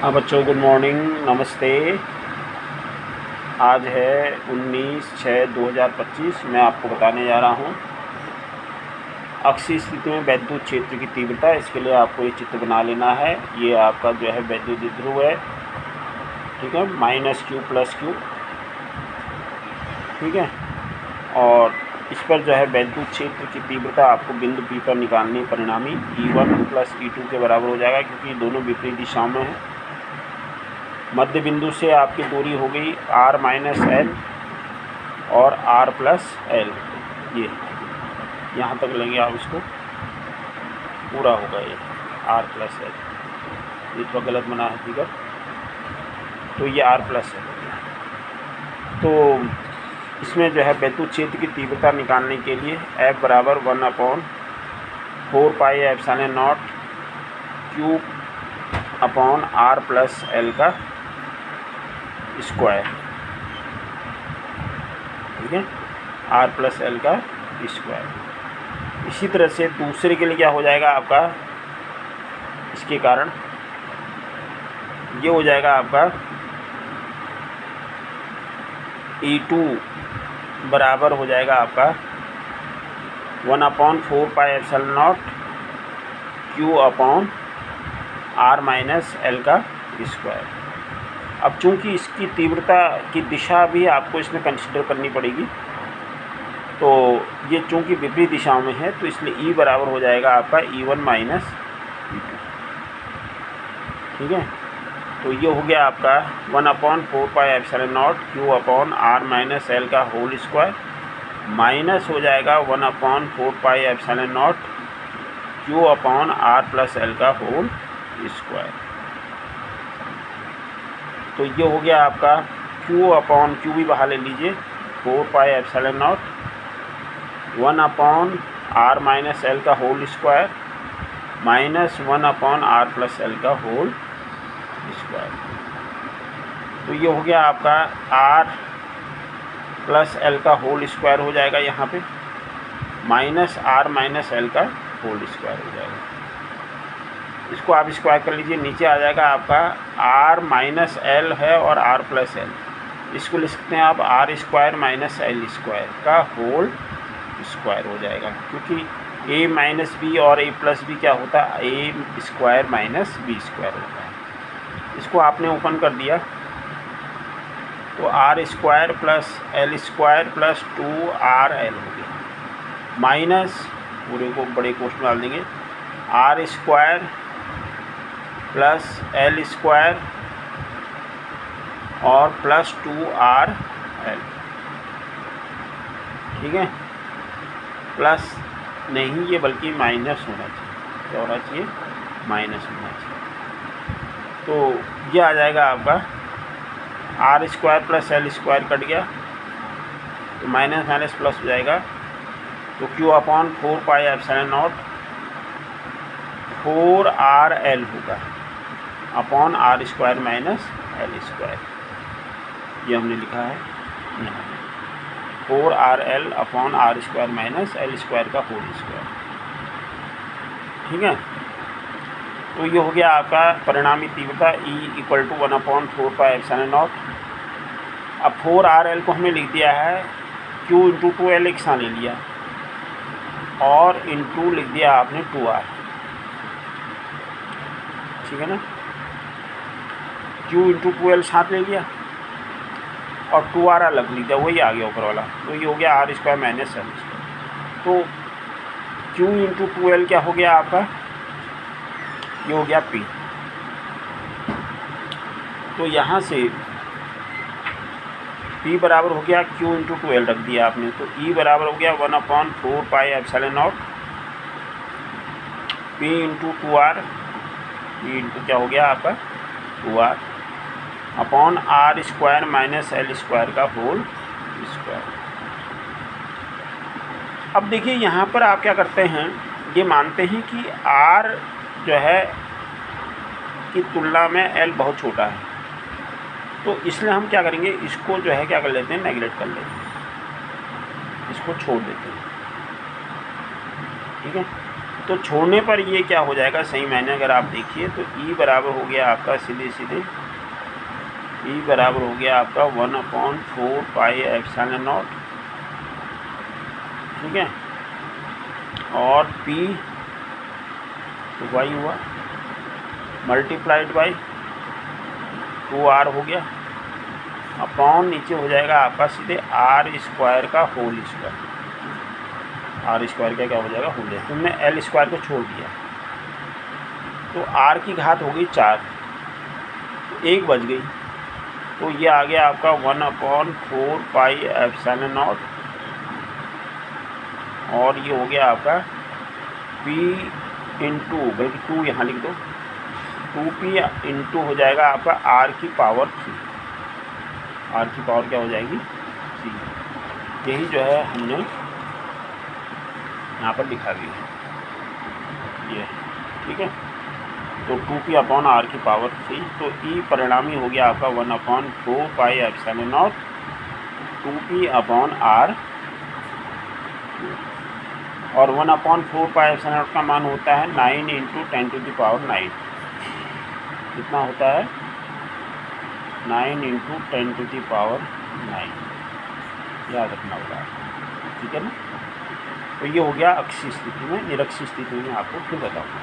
हाँ बच्चों, good morning, नमस्ते। आज है 19/6/2025। मैं आपको बताने जा रहा हूँ अक्षीय स्थिति में वैद्युत क्षेत्र की तीव्रता। इसके लिए आपको ये चित्र बना लेना है। ये आपका जो है वैद्युत ध्रुव है, ठीक है, -Q + Q, ठीक है। और इस पर जो है वैद्युत क्षेत्र की तीव्रता आपको बिंदु P पर निकालनी। परिणामी E1 + E2 के बराबर हो जाएगा, क्योंकि दोनों विपरीत दिशाओं में है। मध्य बिंदु से आपकी दूरी हो गई r - l और r + l। ये यहाँ तक लेंगे आप, इसको पूरा होगा ये r + l। ये थोड़ा गलत बना है फिगर, तो ये r + l हो गया। तो इसमें जो है वैद्युत क्षेत्र की तीव्रता निकालने के लिए F = 1/4πε0 Q/r + l का स्क्वायर, ठीक है, r + l का स्क्वायर। इसी तरह से दूसरे के लिए क्या हो जाएगा आपका, इसके कारण ये हो जाएगा आपका E2 बराबर हो जाएगा आपका 1/4πε0 Q/r - l का स्क्वायर। अब चूंकि इसकी तीव्रता की दिशा भी आपको इसमें कंसिडर करनी पड़ेगी, तो ये चूंकि विपरीत दिशाओं में है, तो इसलिए E बराबर हो जाएगा आपका E1 - E2, ठीक है। तो ये हो गया आपका 1/4πε0 Q/r - l का होल स्क्वायर, माइनस हो जाएगा 1/4πε0 Q/r + l का होल स्क्वायर। तो ये हो गया आपका Q भी बाहर ले लीजिए, 4πε0 1/r - l का whole square minus 1/r + l का होल स्क्वायर। तो ये हो गया आपका r + l का होल स्क्वायर हो जाएगा यहाँ पे, माइनस r - l का होल स्क्वायर हो जाएगा। इसको आप स्क्वायर कर लीजिए, नीचे आ जाएगा आपका r - l है और r + l। इसको लिख सकते हैं आप r² - l² का होल स्क्वायर हो जाएगा, क्योंकि a - b और a + b क्या होता है, a² - b² होता है। इसको आपने ओपन कर दिया तो r² + l² + 2rl हो गया, माइनस पूरे को बड़े कोष्ठ में डाल देंगे r² + l² और + 2rl, ठीक है। प्लस नहीं, ये बल्कि माइनस होना चाहिए, क्या होना चाहिए, माइनस होना चाहिए। तो ये आ जाएगा आपका r² + l² कट गया, तो माइनस प्लस हो जाएगा। तो Q/4πε0 4rl होगा r² - l²। ये हमने लिखा है यहाँ, 4rl r² - l² का होल स्क्वायर, ठीक है। तो ये हो गया आपका परिणामी तीव्रता E = 1/4πε0। अब 4rl को हमने लिख दिया है, Q × 2l एक साथ ले लिया और इंटू लिख दिया आपने 2r, ठीक है ना। Q × 2l साथ ले लिया और 2r अलग लिख दिया, वही आ गया ऊपर वाला। तो ये हो गया r² - l²। तो Q × 2l क्या हो गया आपका, ये हो गया P। तो यहाँ से P बराबर हो गया Q × 2l रख दिया आपने, तो E बराबर हो गया 1/4πε0 P × 2r, P इंटू क्या हो गया आपका 2r r² - l² का होल स्क्वायर। अब देखिए यहाँ पर आप क्या करते हैं, ये मानते हैं कि r जो है की तुलना में l बहुत छोटा है, तो इसलिए हम क्या करेंगे, इसको जो है क्या कर लेते हैं, नेगलेक्ट कर लेते हैं, इसको छोड़ देते हैं, ठीक है। तो छोड़ने पर ये क्या हो जाएगा, सही मायने अगर आप देखिए तो ई बराबर हो गया आपका सीधे सीधे, ई बराबर हो गया आपका 1/4 पाई एप्सिलॉन नॉट, ठीक है, और पी तो वाई हुआ मल्टीप्लाइड बाई 2r हो गया, अपॉन नीचे हो जाएगा आपका सीधे r स्क्वायर का होल स्क्वायर, r स्क्वायर का क्या हो जाएगा होल स्क्वायर, तुमने l स्क्वायर को छोड़ दिया तो r की घात हो गई 4, तो 1 बच गई, तो ये आ गया आपका 1/4 पाई एप्सिलॉन नॉट, और ये हो गया आपका p इंटू, बल्कि 2 यहाँ लिख दो, 2p इंटू हो जाएगा आपका r की पावर 3, r की पावर क्या हो जाएगी 3, यही जो है हमने यहाँ पर लिखा भी है ये, ठीक है। तो 2p अपॉन r की पावर 3, तो e परिणामी हो गया आपका 1/4 pi epsilon not 2p upon r, और 1/4 पाई एप्सिलॉन नॉट का मान होता है 9 इंटू 10⁹9, कितना होता है 9 इंटू 10⁹9, याद रखना होगा, ठीक है ना। तो ये हो गया अक्षीय स्थिति में, निरक्षीय स्थिति में आपको फिर बताऊँगा।